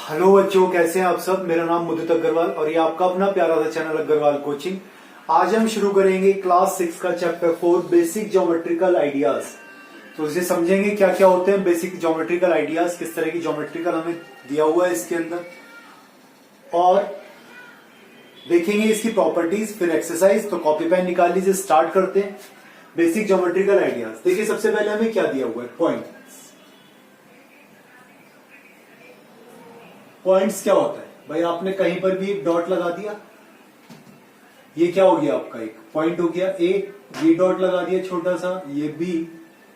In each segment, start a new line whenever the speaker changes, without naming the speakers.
Hello बच्चों, कैसे हैं आप सब। मेरा नाम मुदित अग्रवाल और ये आपका अपना प्यारा सा चैनल अग्रवाल कोचिंग। आज हम शुरू करेंगे क्लास 6 का चैप्टर 4 बेसिक ज्योमेट्रिकल आइडियाज। तो इसे समझेंगे क्या क्या होते हैं बेसिक ज्योमेट्रिकल आइडियाज, किस तरह की ज्योमेट्रिकल हमें दिया हुआ है इसके अंदर, और देखेंगे इसकी प्रॉपर्टीज, फिर एक्सरसाइज। तो कॉपी पेन निकाल लीजिए, स्टार्ट करते हैं। बेसिक ज्योमेट्रिकल आइडियाज देखिए, सबसे पहले हमें क्या दिया हुआ है, पॉइंट। पॉइंट्स क्या होता है भाई, आपने कहीं पर भी एक डॉट लगा दिया, ये क्या हो गया आपका एक पॉइंट हो गया ए। ये डॉट लगा दिया छोटा सा, ये बी,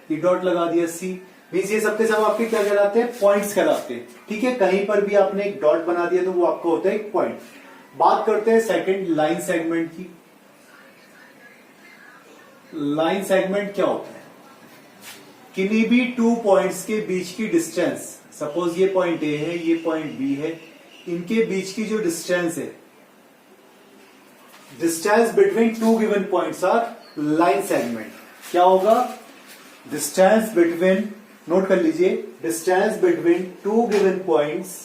ये डॉट लगा दिया सी। मीन्स ये सबके सब आपके क्या कहलाते हैं, पॉइंट्स कहलाते हैं। ठीक है, कहीं पर भी आपने एक डॉट बना दिया तो वो आपका होता है एक पॉइंट। बात करते हैं सेकंड, लाइन सेगमेंट की। लाइन सेगमेंट क्या होता है, किन्हीं भी टू पॉइंट्स के बीच की डिस्टेंस, सपोज ये पॉइंट ए है, ये पॉइंट बी है, इनके बीच की जो डिस्टेंस है, distance between two given points are line segment. क्या होगा, डिस्टेंस बिटवीन, नोट कर लीजिए, distance between two given points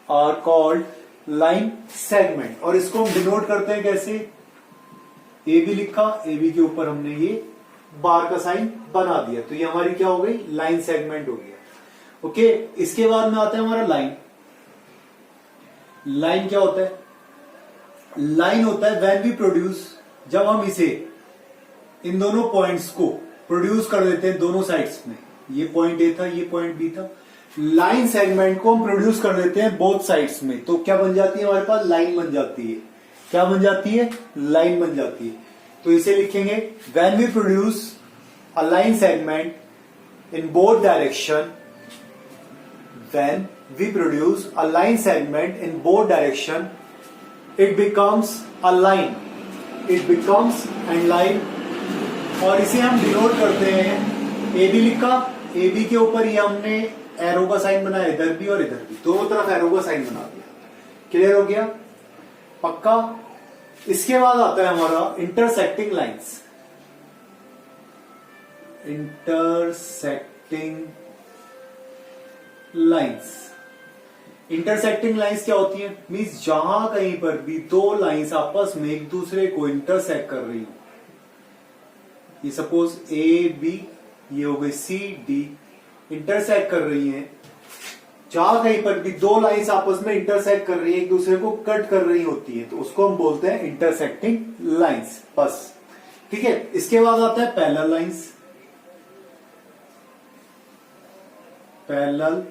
are called line segment. और इसको हम डिनोट करते हैं कैसे, ए बी लिखा, ए बी के ऊपर हमने ये बार का साइन बना दिया, तो ये हमारी क्या हो गई, लाइन सेगमेंट हो गया। ओके, इसके बाद में आता है हमारा लाइन। लाइन क्या होता है, लाइन होता है व्हेन वी प्रोड्यूस, जब हम इसे, इन दोनों पॉइंट्स को प्रोड्यूस कर देते हैं दोनों साइड्स में, ये पॉइंट ए था, ये पॉइंट बी था, लाइन सेगमेंट को हम प्रोड्यूस कर देते हैं बोथ साइड्स में, तो क्या बन जाती है हमारे पास, लाइन बन जाती है। क्या बन जाती है, लाइन बन जाती है। तो इसे लिखेंगे, when we produce a line segment in both direction, when we produce a line segment in both direction, it becomes a line, it becomes a line। और इसे हम डिनोट करते हैं, ए बी लिखा, ए बी के ऊपर ये हमने एरो का साइन बनाया, इधर भी और इधर भी, दोनों तरफ एरो का साइन बना दिया। क्लियर हो गया, पक्का। इसके बाद आता है हमारा intersecting lines. Intersecting lines, intersecting lines क्या होती है, मींस जहां कहीं पर भी दो लाइंस आपस में एक दूसरे को इंटरसेक्ट कर रही हो, ये सपोज ए बी, ये हो गई सी डी, इंटरसेक्ट कर रही हैं, जहां कहीं पर भी दो लाइंस आपस में इंटरसेक्ट कर रही है, एक दूसरे को कट कर रही होती है, तो उसको हम बोलते हैं इंटरसेक्टिंग लाइंस, बस। ठीक है, इसके बाद आता है पैरेलल लाइंस। पैरेलल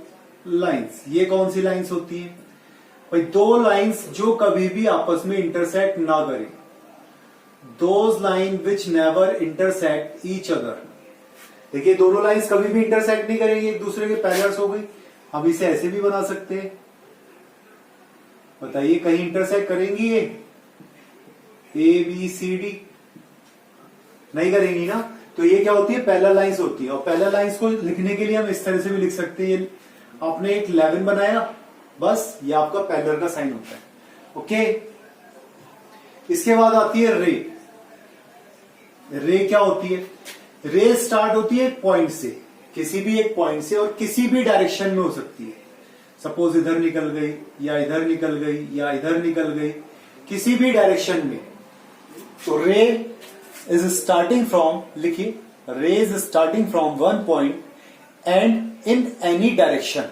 लाइंस, ये कौन सी लाइंस होती है भाई, दो लाइंस जो कभी भी आपस में इंटरसेक्ट ना करें, those line which never intersect each other. देखिए, दोनों लाइंस कभी भी इंटरसेक्ट नहीं करेंगे एक दूसरे के, पैरेलल्स हो गई। हम इसे ऐसे भी बना सकते हैं, बताइए कहीं इंटरसेक्ट करेंगी ये, ए बी सी डी नहीं करेंगी ना, तो ये क्या होती है, पैरेलल लाइंस होती है। और पैरेलल लाइंस को लिखने के लिए हम इस तरह से भी लिख सकते हैं, आपने एक 11 बनाया, बस ये आपका पैरेलल का साइन होता है। ओके, इसके बाद आती है रे। रे क्या होती है, रे स्टार्ट होती है एक पॉइंट से, किसी भी एक पॉइंट से, और किसी भी डायरेक्शन में हो सकती है। सपोज इधर निकल गई, या इधर निकल गई, या इधर निकल गई, किसी भी डायरेक्शन में। तो रे इज स्टार्टिंग फ्रॉम, लिखिए, रे is starting from one point and in any direction,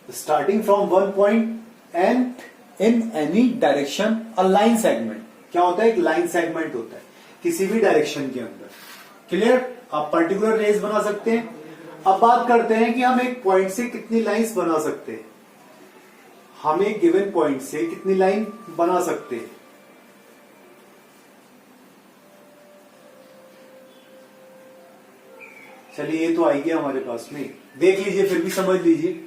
starting from one point and in any direction, a line segment। क्या होता है, एक लाइन सेगमेंट होता है किसी भी डायरेक्शन के अंदर। क्लियर, आप पर्टिकुलर रेज बना सकते हैं। अब बात करते हैं कि हम एक पॉइंट से कितनी लाइंस बना सकते हैं, हम एक गिवन पॉइंट से कितनी लाइन बना सकते हैं। चलिए, ये तो आई गया हमारे पास में, देख लीजिए, फिर भी समझ लीजिए।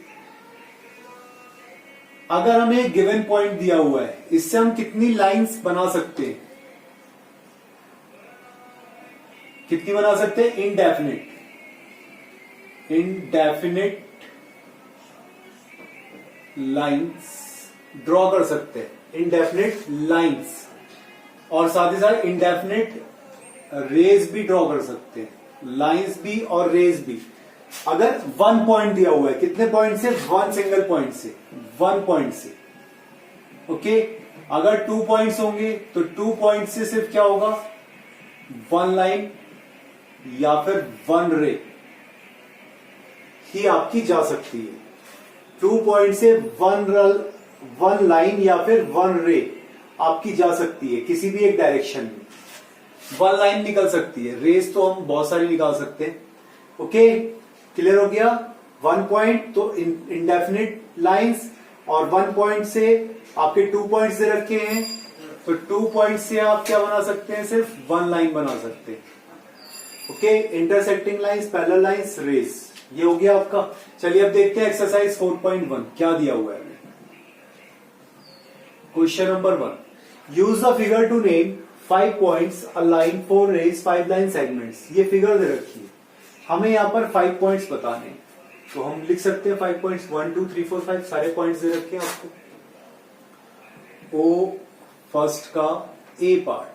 अगर हमें एक गिवन पॉइंट दिया हुआ है, इससे हम कितनी लाइंस बना सकते हैं, कितनी बना सकते हैं, इनडेफिनिट, इनडेफिनिट लाइंस ड्रॉ कर सकते हैं, इनडेफिनिट लाइंस, और साथ ही साथ इनडेफिनिट रेज भी ड्रॉ कर सकते हैं, लाइंस भी और रेज भी। अगर 1 पॉइंट दिया हुआ है, कितने पॉइंट से? 1 सिंगल पॉइंट से, 1 पॉइंट से। ओके, अगर 2 पॉइंट्स होंगे तो 2 पॉइंट से सिर्फ क्या होगा? 1 लाइन या फिर 1 रे ही आपकी जा सकती है। 2 पॉइंट से 1 लाइन या फिर 1 रे आपकी जा सकती है किसी भी एक डायरेक्शन में। 1 लाइन निकल सकती है, रेस तो हम बहुत सारी निकाल सकते हैं। ओके, क्लियर हो गया? 1 पॉइंट तो इंडेफिनिट लाइंस, और 1 पॉइंट से आपके 2 पॉइंट्स दे रखे हैं, तो 2 पॉइंट से आप क्या बना सकते हैं? सिर्फ 1 लाइन बना सकते हैं। Okay, intersecting lines, parallel lines, rays, ये हो गया आपका। चलिए अब देखते हैं एक्सरसाइज 4.1 क्या दिया हुआ है। Question number 1, use the figure to name 5 points, a line, 4 rays, 5 line segments. ये फिगर दे रखी है, हमें यहां पर 5 पॉइंट्स बताने, तो हम लिख सकते हैं 5 पॉइंट्स, 1 2 3 4 5 सारे पॉइंट्स दे रखे हैं आपको। ओ फर्स्ट का ए पार्ट,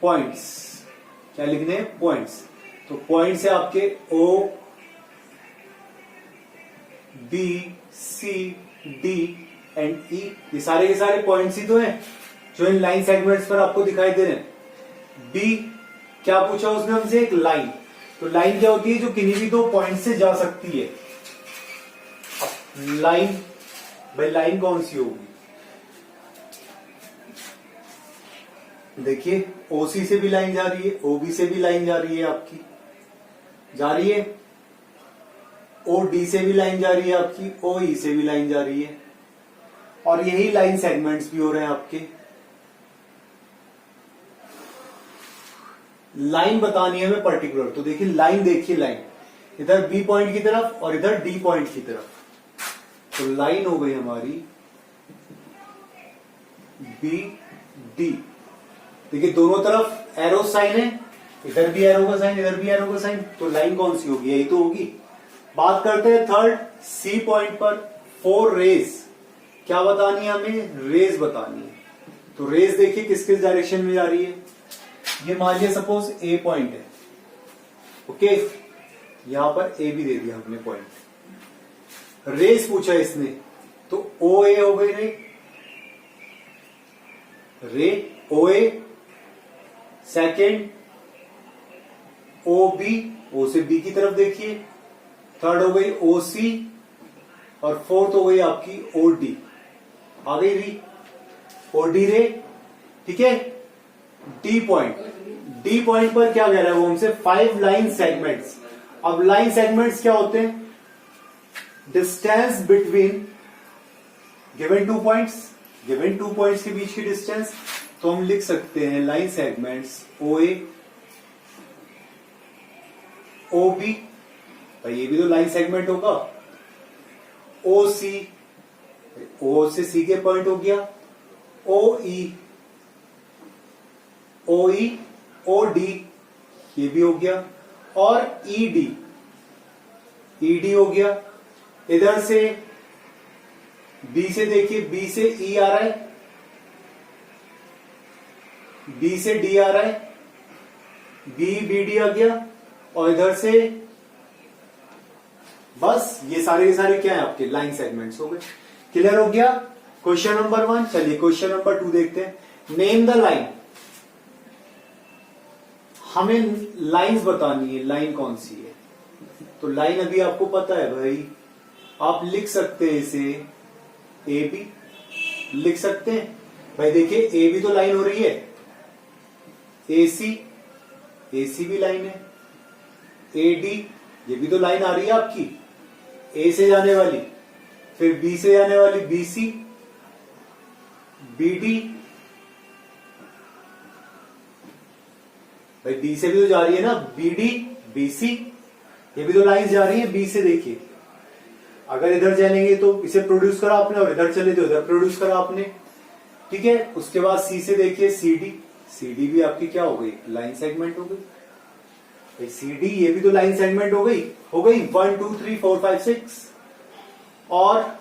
पॉइंट्स, क्या लिखने हैं? पॉइंट्स। तो पॉइंट्स है आपके ओ, बी, सी, डी एंड ई। ये सारे के सारे पॉइंट्स ही तो हैं जो इन लाइन सेगमेंट्स पर आपको दिखाई दे रहे हैं। बी क्या पूछा उसने हमसे? एक लाइन। तो लाइन क्या होती है? जो किन्हीं भी 2 पॉइंट से जा सकती है। लाइन, भाई लाइन कौन सी होगी? देखिए, ओसी से भी लाइन जा रही है, ओबी से भी लाइन जा रही है आपकी, जा रही है, ओडी से भी लाइन जा रही है आपकी, ओई से भी लाइन जा रही है, और यही लाइन सेगमेंट्स भी हो रहे हैं आपके। लाइन बतानी है हमें पर्टिकुलर, तो देखिए लाइन, देखिए लाइन इधर बी पॉइंट की तरफ और इधर डी पॉइंट की तरफ। तो लाइन हो गई हमारी बी डी। देखिए दोनों तरफ एरो साइन है, इधर भी एरो का साइन, इधर भी एरो का साइन, तो लाइन कौन सी होगी? यही तो होगी। बात करते हैं थर्ड, सी पॉइंट पर 4 रेज। क्या बतानी है हमें? रेज बतानी है। तो रेज देखिए किस किस डायरेक्शन में जा रही है। ये मान लिया सपोज ए पॉइंट है, ओके, यहां पर ए भी दे दिया हमने पॉइंट। रेस पूछा इसने, तो ओ ए हो गई रे ओ ए, सेकेंड ओ बी, ओ से बी की तरफ देखिए, थर्ड हो गई ओ सी, और फोर्थ हो गई आपकी ओ डी। आ गई री, ओ डी रे, ठीक है। डी पॉइंट, डी पॉइंट पर क्या कह रहा है वो हमसे? 5 लाइन सेगमेंट्स। अब लाइन सेगमेंट्स क्या होते हैं? Distance between given 2 points, given 2 points के बीच की डिस्टेंस। तो हम लिख सकते हैं लाइन सेगमेंट्स ओ ए, ओ बी, भाई ये भी तो लाइन सेगमेंट होगा, ओ सी, ओ से सी के पॉइंट हो गया, ओ ई, ओ ई, ओ डी, ये भी हो गया, और ई डी, ई डी हो गया। इधर से बी से देखिए, बी से ई आ रहा है, बी से डी आ रहा है, बी बी डी आ गया, और इधर से बस ये सारे के सारे क्या है आपके? लाइन सेगमेंट्स हो गए। क्लियर हो गया क्वेश्चन नंबर 1। चलिए क्वेश्चन नंबर 2 देखते हैं। नेम द लाइन, हमें लाइंस बतानी है, लाइन कौन सी है? तो लाइन अभी आपको पता है भाई, आप लिख सकते हैं इसे ए बी, लिख सकते हैं भाई। देखिए ए बी तो लाइन हो रही है, ए सी भी लाइन है, ए डी ये भी तो लाइन आ रही है आपकी, ए से जाने वाली, फिर बी से जाने वाली बी सी, बी डी, भाई बी से भी तो जा रही है ना, बी डी, बी सी, ये भी तो लाइन जा रही है बी से। देखिए अगर इधर चलेंगे तो इसे प्रोड्यूस करा आपने, और इधर चले तो इधर प्रोड्यूस करा आपने, ठीक है। उसके बाद सी से देखिए सी डी, सी डी भी आपकी क्या हो गई? लाइन सेगमेंट हो गई भाई। सी डी ये भी तो लाइन सेगमेंट हो गई 1 2 3 4 5 6। और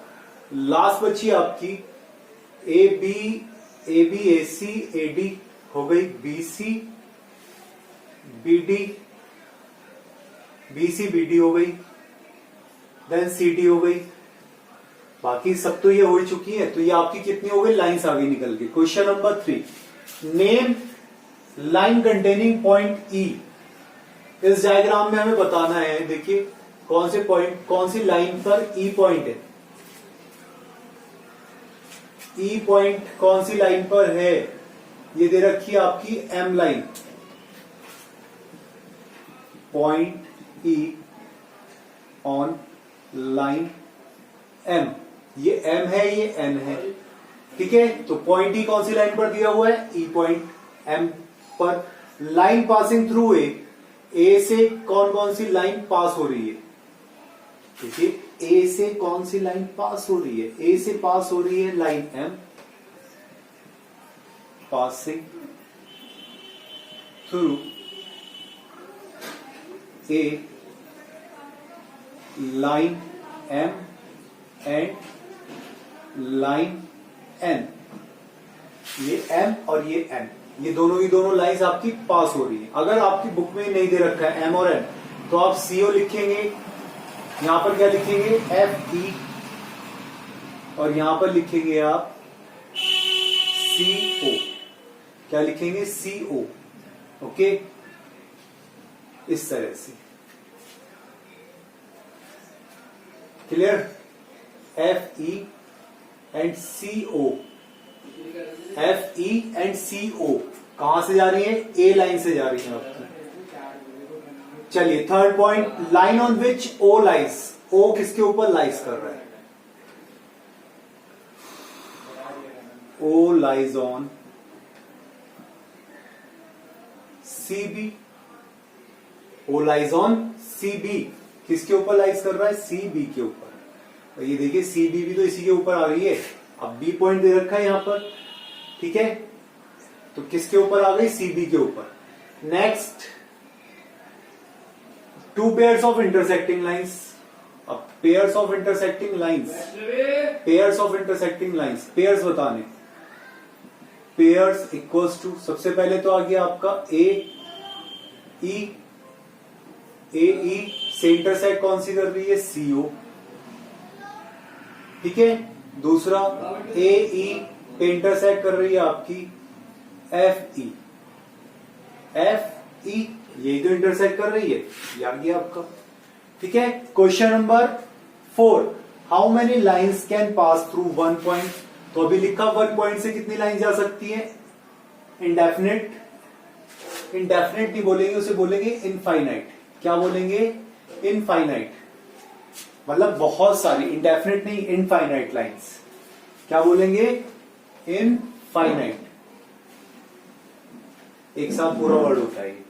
लास्ट बची आपकी A B A C A D, हो गई B C B D BC BD हो गई, देन CD हो गई, बाकी सब तो ये हो ही चुकी है। तो ये आपकी कितनी हो गई लाइंस आगे निकल गई। Question number 3, name line containing point E। इस डायग्राम में हमें बताना है, देखिए कौन से पॉइंट, कौन सी लाइन पर E पॉइंट है। E पॉइंट कौन सी लाइन पर है, ये दे रखी है आपकी M line. Point E on line M, ये M है, ये N है, ठीक है। तो पॉइंट E कौन सी लाइन पर दिया हुआ है, E पॉइंट M पर। लाइन पासिंग थ्रू ए से कौन कौन सी लाइन पास हो रही है, देखिए ए से कौन सी लाइन पास हो रही है, ए से पास हो रही है line M, passing through a line M and line N। ये M और ये N, ये दोनों ही दोनों लाइंस आपकी पास हो रही है। अगर आपकी बुक में नहीं दे रखा है M और N, तो आप CO लिखेंगे, यहां पर क्या लिखेंगे FE, और यहां पर लिखेंगे आप CO, क्या लिखेंगे CO, ओके, इस तरह से। Clear, FE and CO, FE and CO कहां से जा रही है, A लाइन से जा रही है आपकी। चलिए third point, line on which O lies, O किसके ऊपर लाइज कर रहा है, O lies on CB, O lies on CB, किसके ऊपर लाइज कर रहा है, CB के ऊपर। और ये देखिए CB भी तो इसी के ऊपर आ रही है। अब B पॉइंट दे रखा है यहां पर, ठीक है, तो किसके ऊपर आ गई, CB के ऊपर। Next, two pairs of intersecting lines. अब pairs of intersecting lines, pairs of intersecting lines, pairs बताने, पेयर्स इक्वल्स टू, सबसे पहले तो आ गया आपका AE, AE से इंटरसेक्ट कौन सी कर रही है, CO, ठीक है। दूसरा AE पे इंटरसेक्ट कर रही है आपकी FE, FE यही तो इंटरसेक्ट कर रही है, ये आ गया आपका, ठीक है। Question number 4, how many lines can pass through one point. तो अभी लिखा वन पॉइंट से कितनी लाइन जा सकती है, इंडेफिनिट, इंडेफिनिट नहीं बोलेंगे, उसे बोलेंगे इनफाइनाइट। क्या बोलेंगे, इनफाइनाइट, मतलब बहुत सारी, इंडेफिनिट नहीं, इनफाइनाइट लाइंस। क्या बोलेंगे, इनफाइनाइट, एक साथ पूरा वर्ड होता है।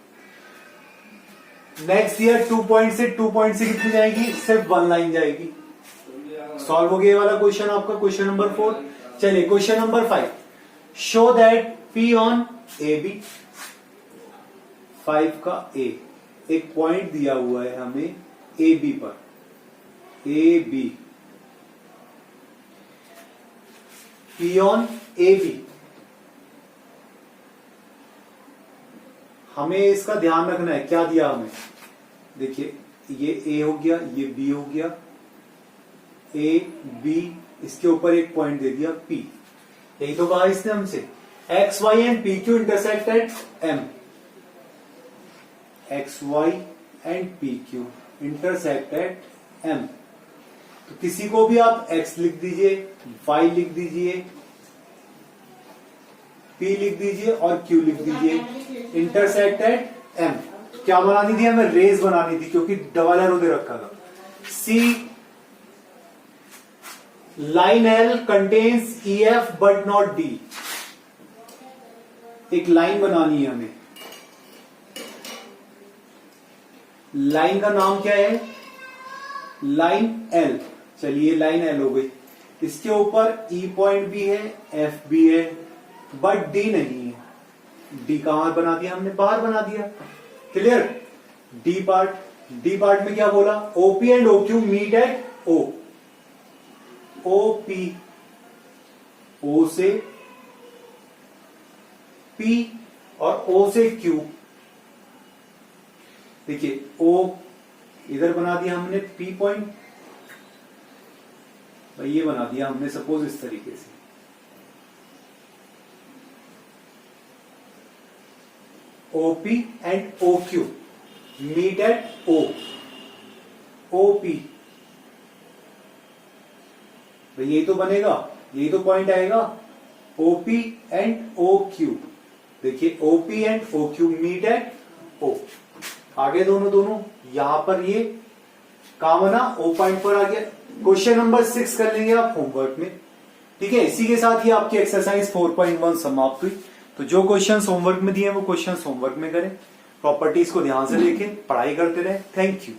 नेक्स्ट ईयर 2 पॉइंट से कितनी जाएगी, सिर्फ 1 लाइन जाएगी। सॉल्व हो गया वाला क्वेश्चन आपका, क्वेश्चन नंबर 4। चलिए question number 5, show that P on AB, 5 का A, एक पॉइंट दिया हुआ है हमें AB पर, AB, P ऑन AB, हमें इसका ध्यान रखना है। क्या दिया हमें, देखिए ये A हो गया, ये B हो गया, A B, इसके ऊपर एक पॉइंट दे दिया P, यही तो कहा इसने हमसे। X Y and PQ intersect at M, X Y and PQ intersect at M। तो किसी को भी आप X लिख दीजिए, Y लिख दीजिए, P लिख दीजिए और Q लिख दीजिए, इंटरसेक्ट एट M। क्या बनानी थी हमें, रेज बनानी थी, क्योंकि डबल एरो दे रखा था। C, line L contains EF but not D, एक लाइन बनानी है हमें। लाइन का नाम क्या है, लाइन L। चलिए लाइन L हो गई, इसके ऊपर E पॉइंट भी है, F भी है, बट D नहीं है। D कहां बना दिया हमने, बाहर बना दिया। Clear, D part, D part में क्या बोला, OP and OQ meet at O, OP, O से P और O से Q। देखिए O इधर बना दिया हमने P पॉइंट, भाई ये बना दिया हमने सपोज इस तरीके से। OP and OQ meet at O, OP, भाई यही तो बनेगा, यही तो पॉइंट आएगा। OP एंड OQ, देखिए OP and OQ meet at O, आगे दोनों यहां पर ये काम ना O पॉइंट पर आ गया। क्वेश्चन नंबर 6 कर लेंगे आप होमवर्क में, ठीक है। इसी के साथ ही आपकी एक्सरसाइज 4.1 समाप्त हुई। तो जो क्वेश्चंस होमवर्क में दिए हैं वो क्वेश्चंस होमवर्क में करें, प्रॉपर्टीज को ध्यान से देखें, पढ़ाई करते रहें। Thank you.